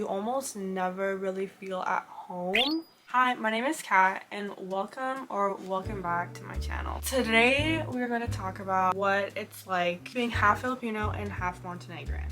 you almost never really feel at home. Hi, my name is Kat and welcome back to my channel. Today we're going to talk about what it's like being half Filipino and half Montenegrin.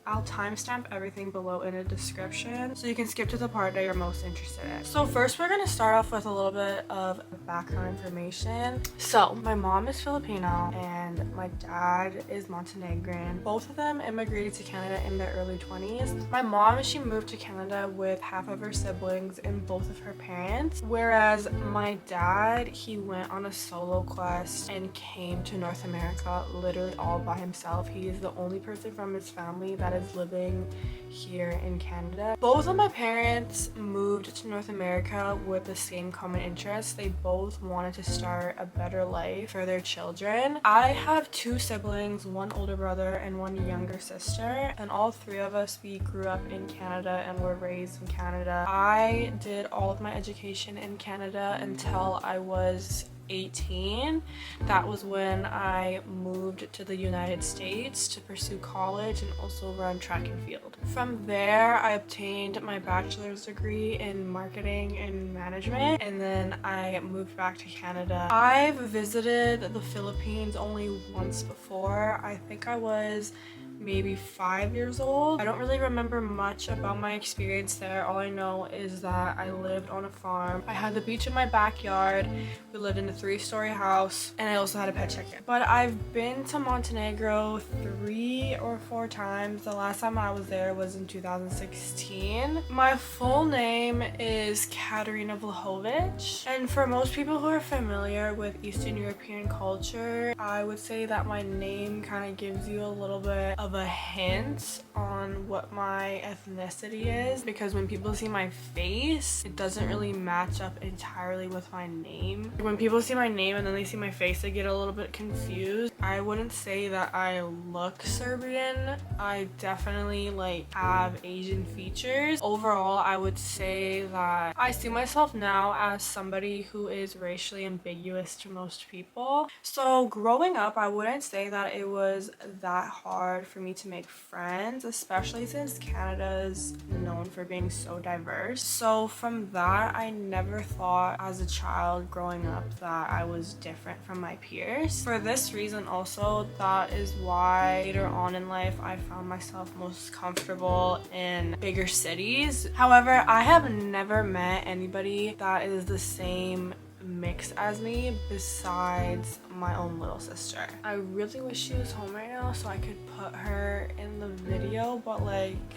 I'll timestamp everything below in a description so you can skip to the part that you're most interested in. So first we're going to start off with a little bit of background information. So my mom is Filipino and my dad is Montenegrin. Both of them immigrated to Canada in their early 20s. My mom, she moved to Canada with half of her siblings and both of her parents, whereas my dad, he went on a solo quest and came to North America literally all by himself. He is the only person from his family that is living here in Canada. Both of my parents moved to North America with the same common interest. They both wanted to start a better life for their children. I have two siblings, one older brother and one younger sister, and all three of us, we grew up in Canada and were raised in Canada. I did all of my education in Canada until I was 18. That was when I moved to the United States to pursue college and also run track and field. From there, I obtained my bachelor's degree in marketing and management, and then I moved back to Canada. I've visited the Philippines only once before. I think I was maybe 5 years old. I don't really remember much about my experience there. All I know is that I lived on a farm. I had the beach in my backyard. We lived in a 3-story house, and I also had a pet chicken. But I've been to Montenegro 3 or 4 times. The last time I was there was in 2016. My full name is Katarina Vlahovic, and for most people who are familiar with Eastern European culture, I would say that my name kind of gives you a little bit of a hint on what my ethnicity is, because when people see my face, it doesn't really match up entirely with my name. When people see my name and then they see my face, they get a little bit confused. I wouldn't say that I look Serbian. I definitely have Asian features. Overall, I would say that I see myself now as somebody who is racially ambiguous to most people. So growing up, I wouldn't say that it was that hard for me to make friends, especially since Canada is known for being so diverse. So from that, I never thought as a child growing up that I was different from my peers. For this reason also, that is why later on in life I found myself most comfortable in bigger cities. However, I have never met anybody that is the same mix as me besides my own little sister. I really wish she was home right now so I could put her in the video, but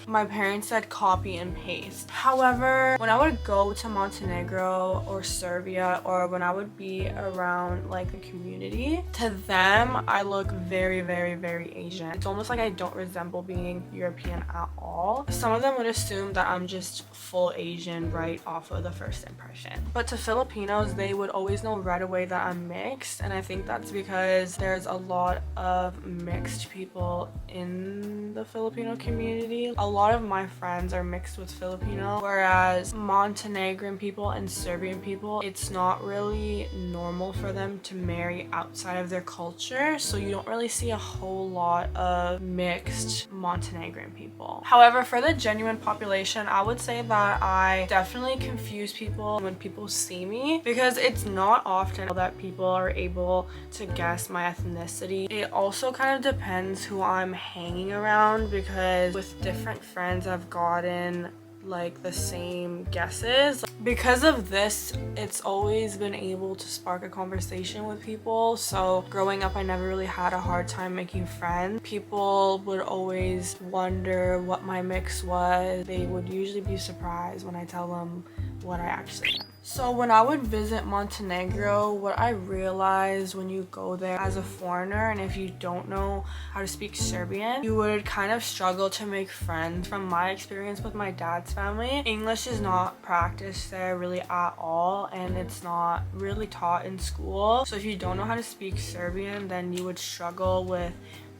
my parents said copy and paste. However, when I would go to Montenegro or Serbia, or when I would be around the community, to them I look very, very, very Asian. It's almost like I don't resemble being European at all. Some of them would assume that I'm just full Asian right off of the first impression. But to Filipinos, they would always know right away that I'm mixed, and I think that's because there's a lot of mixed people in the Filipino community. A lot of my friends are mixed with Filipino, whereas Montenegrin people and Serbian people, it's not really normal for them to marry outside of their culture, so you don't really see a whole lot of mixed Montenegrin people. However, for the genuine population, I would say that I definitely confuse people when people see me, because it's not often that people are able to guess my ethnicity. It also kind of depends who I'm hanging around, because with different friends I've gotten the same guesses. Because of this, it's always been able to spark a conversation with people. So growing up, I never really had a hard time making friends. People would always wonder what my mix was. They would usually be surprised when I tell them what I actually am. So when I would visit Montenegro, what I realized when you go there as a foreigner, and if you don't know how to speak Serbian, you would kind of struggle to make friends. From my experience with my dad's family, English is not practiced there really at all, and it's not really taught in school. So if you don't know how to speak Serbian, then you would struggle with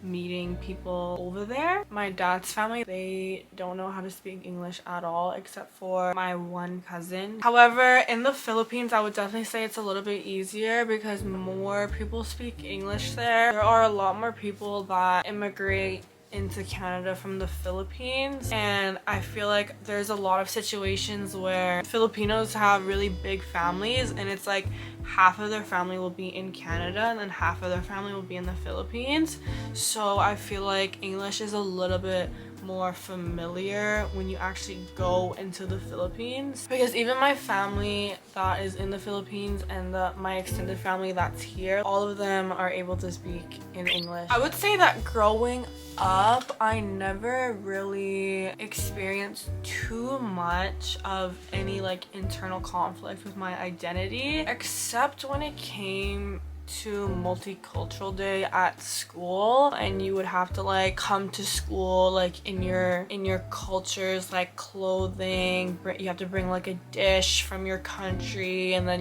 meeting people over there. My dad's family, they don't know how to speak English at all except for my one cousin. However, in the Philippines, I would definitely say it's a little bit easier because more people speak English there. There are a lot more people that immigrate into Canada from the Philippines, and I feel like there's a lot of situations where Filipinos have really big families, and it's like half of their family will be in Canada and then half of their family will be in the Philippines. So I feel like English is a little bit more familiar when you actually go into the Philippines, because even my family that is in the Philippines and my extended family that's here, all of them are able to speak in English. I would say that growing up, I never really experienced too much of any like internal conflict with my identity, except when it came to multicultural day at school, and you would have to like come to school like in your cultures, like clothing, you have to bring like a dish from your country, and then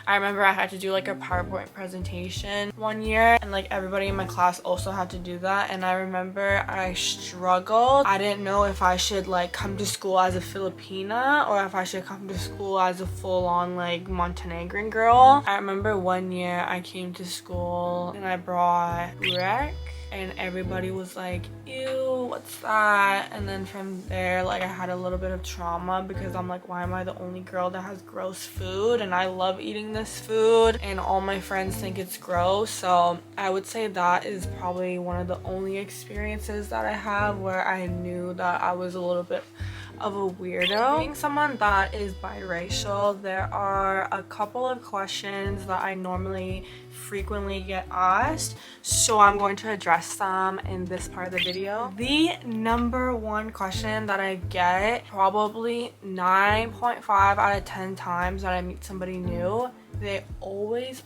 I remember I had to do like a PowerPoint presentation one year, and like everybody in my class also had to do that, and I remember I struggled. I didn't know if I should like come to school as a Filipina or if I should come to school as a full-on like Montenegrin girl. I remember one year I came to school and I brought wreck, and everybody was like, ew, what's that? And then from there, like, I had a little bit of trauma because I'm like, why am I the only girl that has gross food? And I love eating this food and all my friends think it's gross. So I would say that is probably one of the only experiences that I have where I knew that I was a little bit of a weirdo. Being someone that is biracial, there are a couple of questions that I normally frequently get asked, so I'm going to address them in this part of the video. The number one question that I get probably 9.5 out of 10 times that I meet somebody new, they always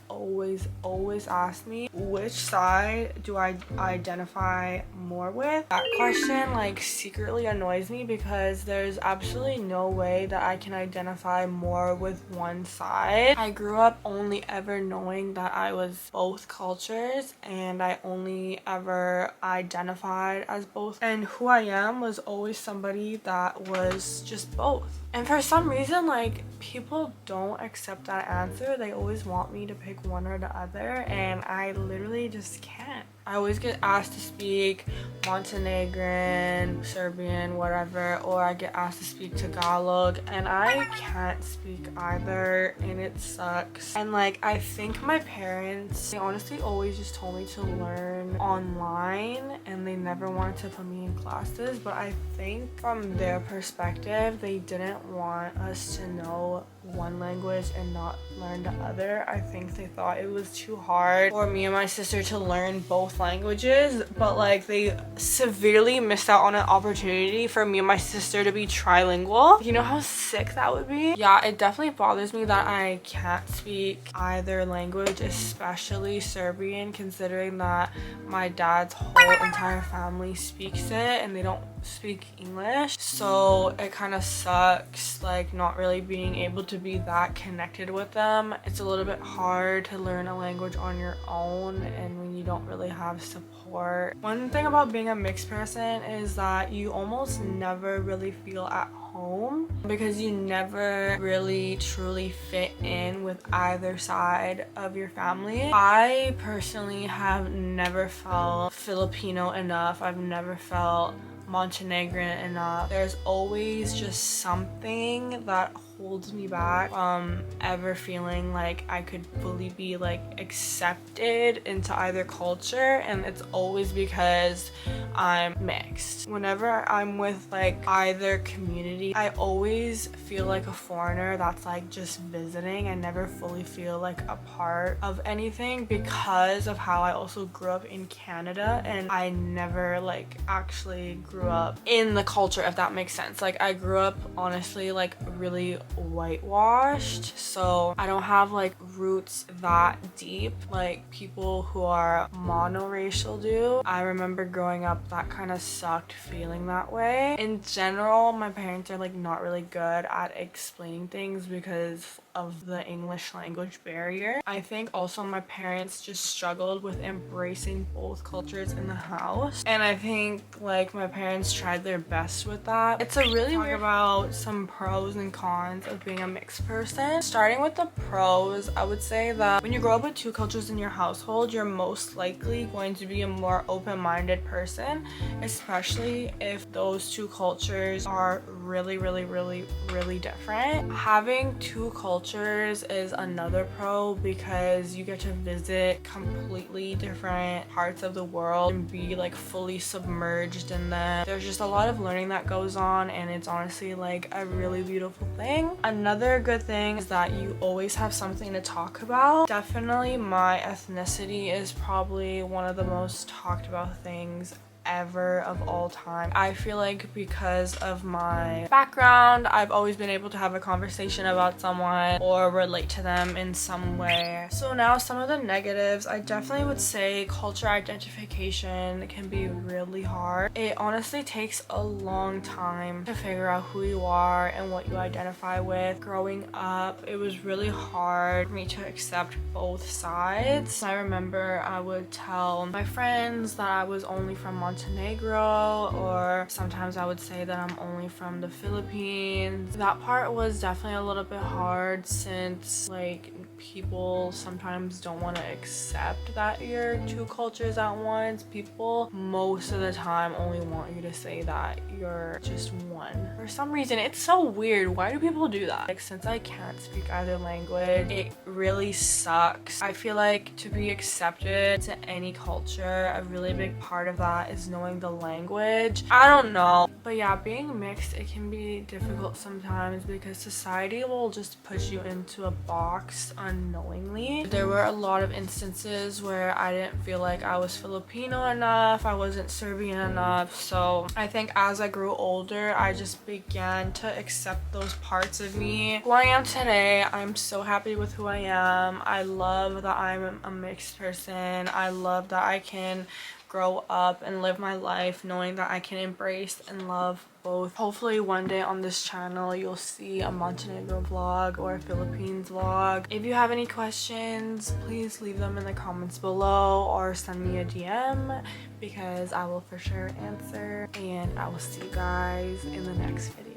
ask me, which side do I identify more with? That question like secretly annoys me because there's absolutely no way that I can identify more with one side. I grew up only ever knowing that I was both cultures, and I only ever identified as both, and who I am was always somebody that was just both. And for some reason, like, people don't accept that answer. They always want me to pick one or the other, and I literally just can't. I always get asked to speak Montenegrin, Serbian, whatever, or I get asked to speak Tagalog, and I can't speak either, and it sucks. And like, I think my parents, they honestly always just told me to learn online, and they never wanted to put me in classes, but I think from their perspective, they didn't want us to know one language and not learn the other. I think they thought it was too hard for me and my sister to learn both languages, but like, they severely missed out on an opportunity for me and my sister to be trilingual. You know how sick that would be? Yeah, it definitely bothers me that I can't speak either language, especially Serbian, considering that my dad's whole entire family speaks it and they don't speak English. So it kind of sucks, like, not really being able to be that connected with them. It's a little bit hard to learn a language on your own and when you don't really have support. One thing about being a mixed person is that you almost never really feel at home because you never really truly fit in with either side of your family. I personally have never felt Filipino enough. I've never felt Montenegrin enough. There's always just something that holds me back from ever feeling like I could fully be like accepted into either culture, and it's always because I'm mixed. Whenever I'm with like either community, I always feel like a foreigner that's like just visiting. I never fully feel like a part of anything because of how I also grew up in Canada, and I never like actually grew up in the culture, if that makes sense. Like, I grew up honestly like really whitewashed, so I don't have like roots that deep like people who are monoracial do. I remember growing up, that kind of sucked feeling that way. In general, my parents are like not really good at explaining things because of the English language barrier. I think also my parents just struggled with embracing both cultures in the house, and I think like my parents tried their best with that. It's a really weird about some pros and cons of being a mixed person. Starting with the pros, I would say that when you grow up with two cultures in your household, you're most likely going to be a more open-minded person, especially if those two cultures are really different. Having two cultures is another pro because you get to visit completely different parts of the world and be like fully submerged in them. There's just a lot of learning that goes on, and it's honestly like a really beautiful thing. Another good thing is that you always have something to talk about. Definitely my ethnicity is probably one of the most talked about things ever of all time. I feel like because of my background, I've always been able to have a conversation about someone or relate to them in some way. So now some of the negatives, I definitely would say culture identification can be really hard. It honestly takes a long time to figure out who you are and what you identify with. Growing up, it was really hard for me to accept both sides. I remember I would tell my friends that I was only from Montenegro, or sometimes I would say that I'm only from the Philippines. That part was definitely a little bit hard since like people sometimes don't want to accept that you're two cultures at once. People most of the time only want you to say that you're just one. For some reason, it's so weird. Why do people do that? Like, since I can't speak either language, it really sucks. I feel like to be accepted to any culture, a really big part of that is knowing the language. I don't know, but yeah, being mixed, it can be difficult sometimes because society will just push you into a box unknowingly. There were a lot of instances where I didn't feel like I was Filipino enough, I wasn't Serbian enough, so I think as I grew older, I just began to accept those parts of me. Who I am today, I'm so happy with who I am. I love that I'm a mixed person. I love that I can grow up and live my life knowing that I can embrace and love both. Hopefully one day on this channel you'll see a Montenegro vlog or a Philippines vlog. If you have any questions, please leave them in the comments below or send me a DM because I will for sure answer, and I will see you guys in the next video.